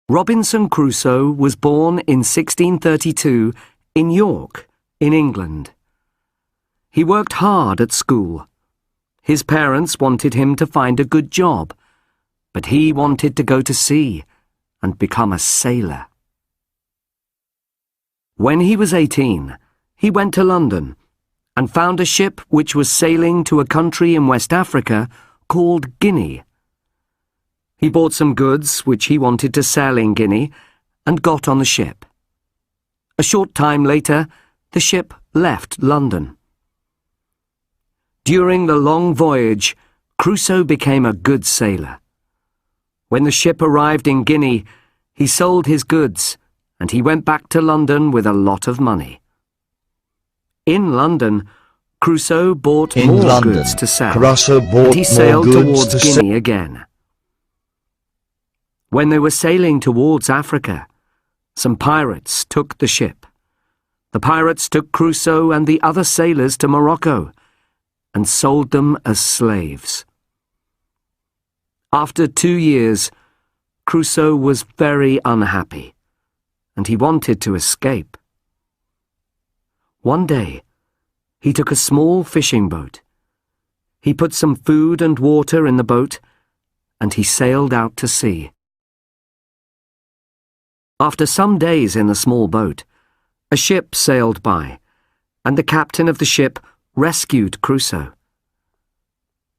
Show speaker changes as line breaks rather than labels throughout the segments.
Robinson Crusoe was born in 1632 in York, in England. He worked hard at school. His parents wanted him to find a good job, but he wanted to go to sea and become a sailor. When he was 18, he went to London and found a ship which was sailing to a country in West Africa called Guinea. He bought some goods which he wanted to sell in Guinea and got on the ship. A short time later, the ship left London. During the long voyage, Crusoe became a good sailor. When the ship arrived in Guinea, he sold his goods and he went back to London with a lot of money. In London, Crusoe bought more goods to sell, and he sailed towards Guinea again. When they were sailing towards Africa, some pirates took the ship. The pirates took Crusoe and the other sailors to Morocco and sold them as slaves. After 2 years, Crusoe was very unhappy, and he wanted to escape. One day, he took a small fishing boat. He put some food and water in the boat, and he sailed out to sea. After some days in the small boat, a ship sailed by, and the captain of the ship rescued Crusoe.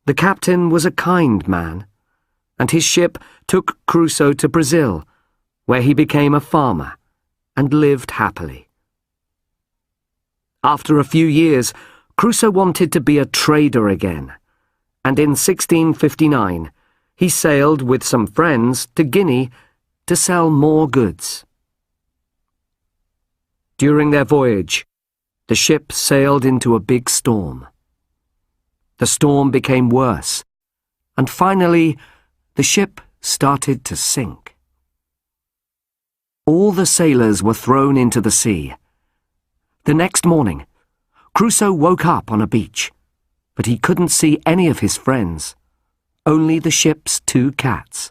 The captain was a kind man, and his ship took Crusoe to Brazil, where he became a farmer and lived happily. After a few years, Crusoe wanted to be a trader again, and in 1659 he sailed with some friends to Guinea to sell more goods. During their voyage, the ship sailed into a big storm. The storm became worse, and finally the ship started to sink. All the sailors were thrown into the sea. The next morning, Crusoe woke up on a beach, but he couldn't see any of his friends, only the ship's 2 cats.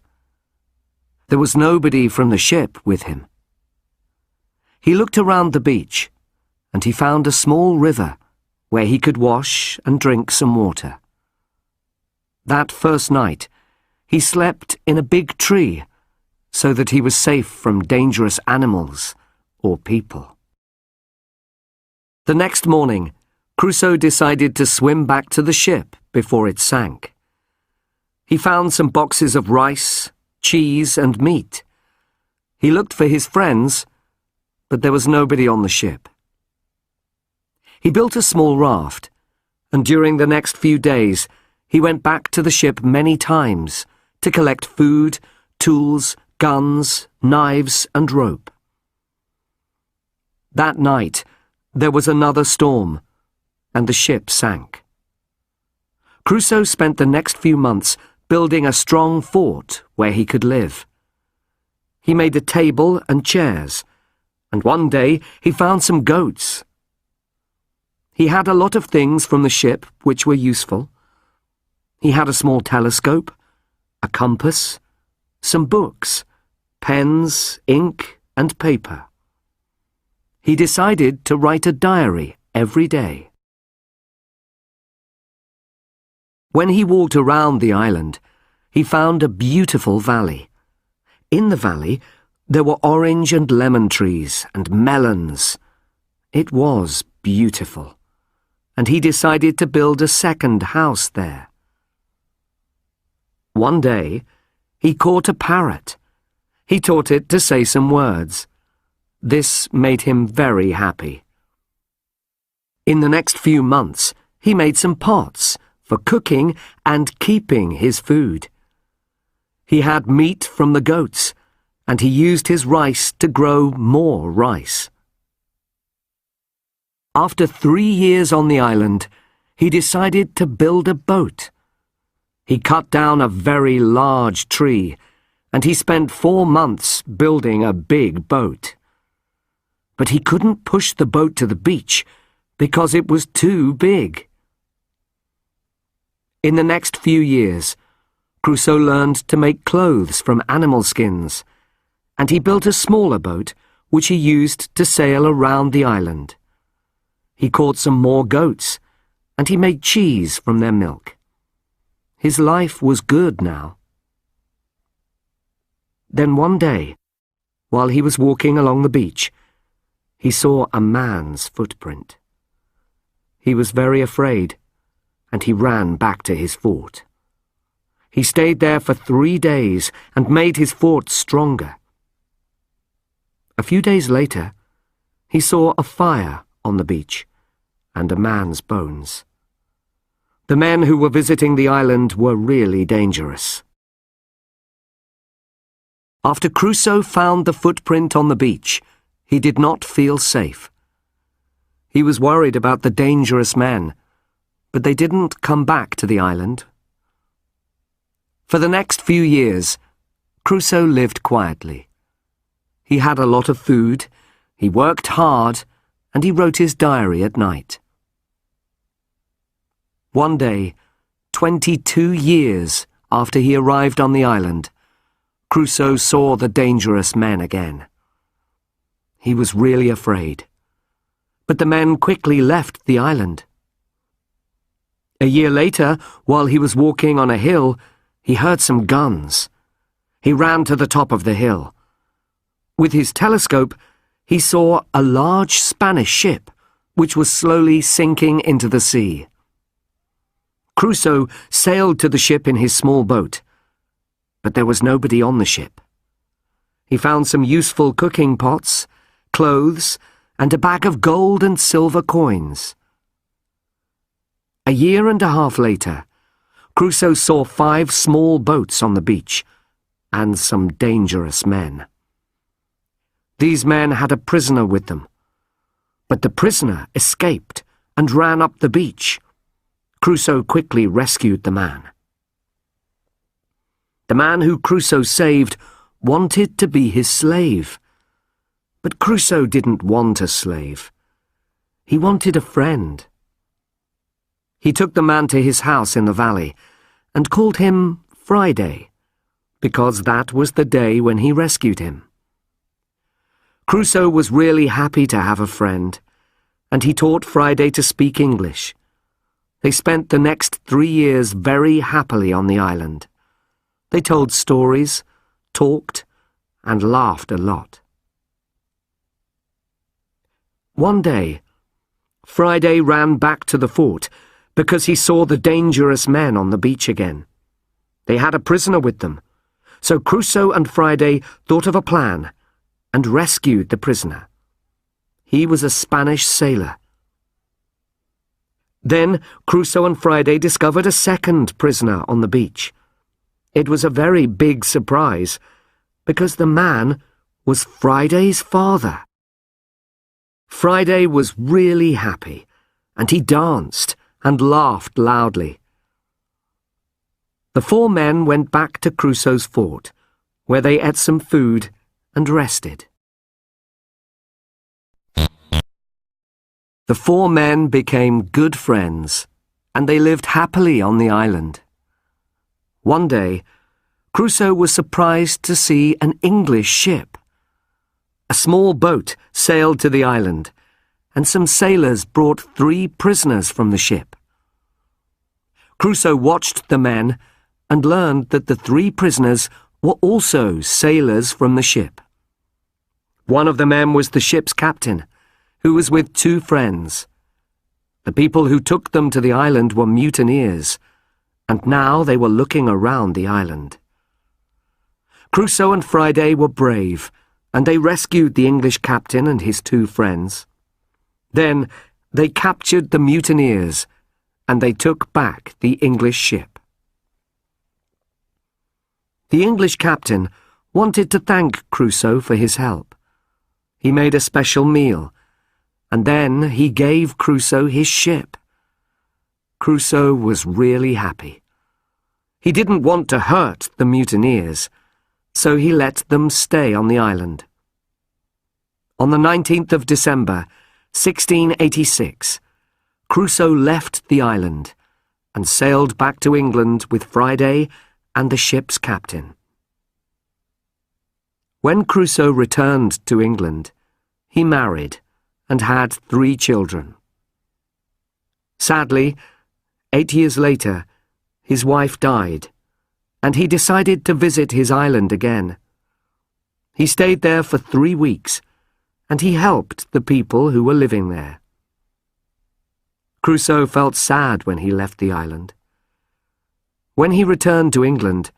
There was nobody from the ship with him. He looked around the beach, and he found a small river where he could wash and drink some water. That first night, he slept in a big tree so that he was safe from dangerous animals or people. The next morning, Crusoe decided to swim back to the ship before it sank. He found some boxes of rice, cheese, and meat. He looked for his friends, but there was nobody on the ship. He built a small raft, and during the next few days, he went back to the ship many times to collect food, tools, guns, knives, and rope. That night, there was another storm, and the ship sank. Crusoe spent the next few months building a strong fort where he could live. He made a table and chairs, and one day he found some goats. He had a lot of things from the ship which were useful. He had a small telescope, a compass, some books, pens, ink, and paper. He decided to write a diary every day. When he walked around the island, he found a beautiful valley. In the valley, there were orange and lemon trees and melons. It was beautiful, and he decided to build a second house there. One day, he caught a parrot. He taught it to say some words. This made him very happy. In the next few months, he made some pots for cooking and keeping his food. He had meat from the goats, and he used his rice to grow more rice. After 3 years on the island, he decided to build a boat. He cut down a very large tree, and he spent 4 months building a big boat. But he couldn't push the boat to the beach because it was too big. In the next few years, Crusoe learned to make clothes from animal skins, and he built a smaller boat which he used to sail around the island. He caught some more goats, and he made cheese from their milk. His life was good now. Then one day, while he was walking along the beach, he saw a man's footprint. He was very afraid, and he ran back to his fort. He stayed there for 3 days and made his fort stronger. A few days later, he saw a fire on the beach and a man's bones. The men who were visiting the island were really dangerous. After Crusoe found the footprint on the beach, he did not feel safe. He was worried about the dangerous men, but they didn't come back to the island. For the next few years, Crusoe lived quietly. He had a lot of food, he worked hard, and he wrote his diary at night. One day, 22 years after he arrived on the island, Crusoe saw the dangerous men again. He was really afraid, but the men quickly left the island. A year later, while he was walking on a hill, he heard some guns. He ran to the top of the hill. With his telescope, he saw a large Spanish ship, which was slowly sinking into the sea. Crusoe sailed to the ship in his small boat, but there was nobody on the ship. He found some useful cooking pots, clothes, and a bag of gold and silver coins. A year and a half later, Crusoe saw 5 small boats on the beach, and some dangerous men. These men had a prisoner with them, but the prisoner escaped and ran up the beach. Crusoe quickly rescued the man. The man who Crusoe saved wanted to be his slave, but Crusoe didn't want a slave. He wanted a friend. He took the man to his house in the valley and called him Friday, because that was the day when he rescued him. Crusoe was really happy to have a friend, and he taught Friday to speak English. They spent the next 3 years very happily on the island. They told stories, talked, and laughed a lot. One day, Friday ran back to the fort because he saw the dangerous men on the beach again. They had a prisoner with them, so Crusoe and Friday thought of a plan and rescued the prisoner. He was a Spanish sailor. Then Crusoe and Friday discovered a second prisoner on the beach. It was a very big surprise, because the man was Friday's father. Friday was really happy, and he danced and laughed loudly. The 4 men went back to Crusoe's fort, where they ate some food and rested. The 4 men became good friends, and they lived happily on the island. One day, Crusoe was surprised to see an English ship. A small boat sailed to the island, and some sailors brought 3 prisoners from the ship. Crusoe watched the men and learned that the 3 prisoners were also sailors from the ship. One of the men was the ship's captain, who was with 2 friends. The people who took them to the island were mutineers, and now they were looking around the island. Crusoe and Friday were brave, and they rescued the English captain and his 2 friends. Then they captured the mutineers, and they took back the English ship. The English captain wanted to thank Crusoe for his help. He made a special meal, and then he gave Crusoe his ship. Crusoe was really happy. He didn't want to hurt the mutineers, so he let them stay on the island. On the 19th of December, 1686, Crusoe left the island and sailed back to England with Friday and the ship's captain. When Crusoe returned to England, he married and had 3 children. Sadly, 8 years later, his wife died, and he decided to visit his island again. He stayed there for 3 weeks, and he helped the people who were living there. Crusoe felt sad when he left the island. When he returned to England,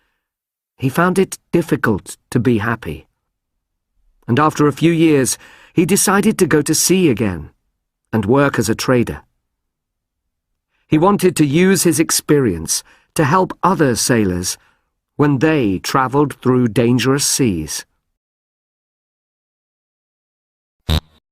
he found it difficult to be happy. And after a few years, he decided to go to sea again and work as a trader. He wanted to use his experience to help other sailors when they travelled through dangerous seas.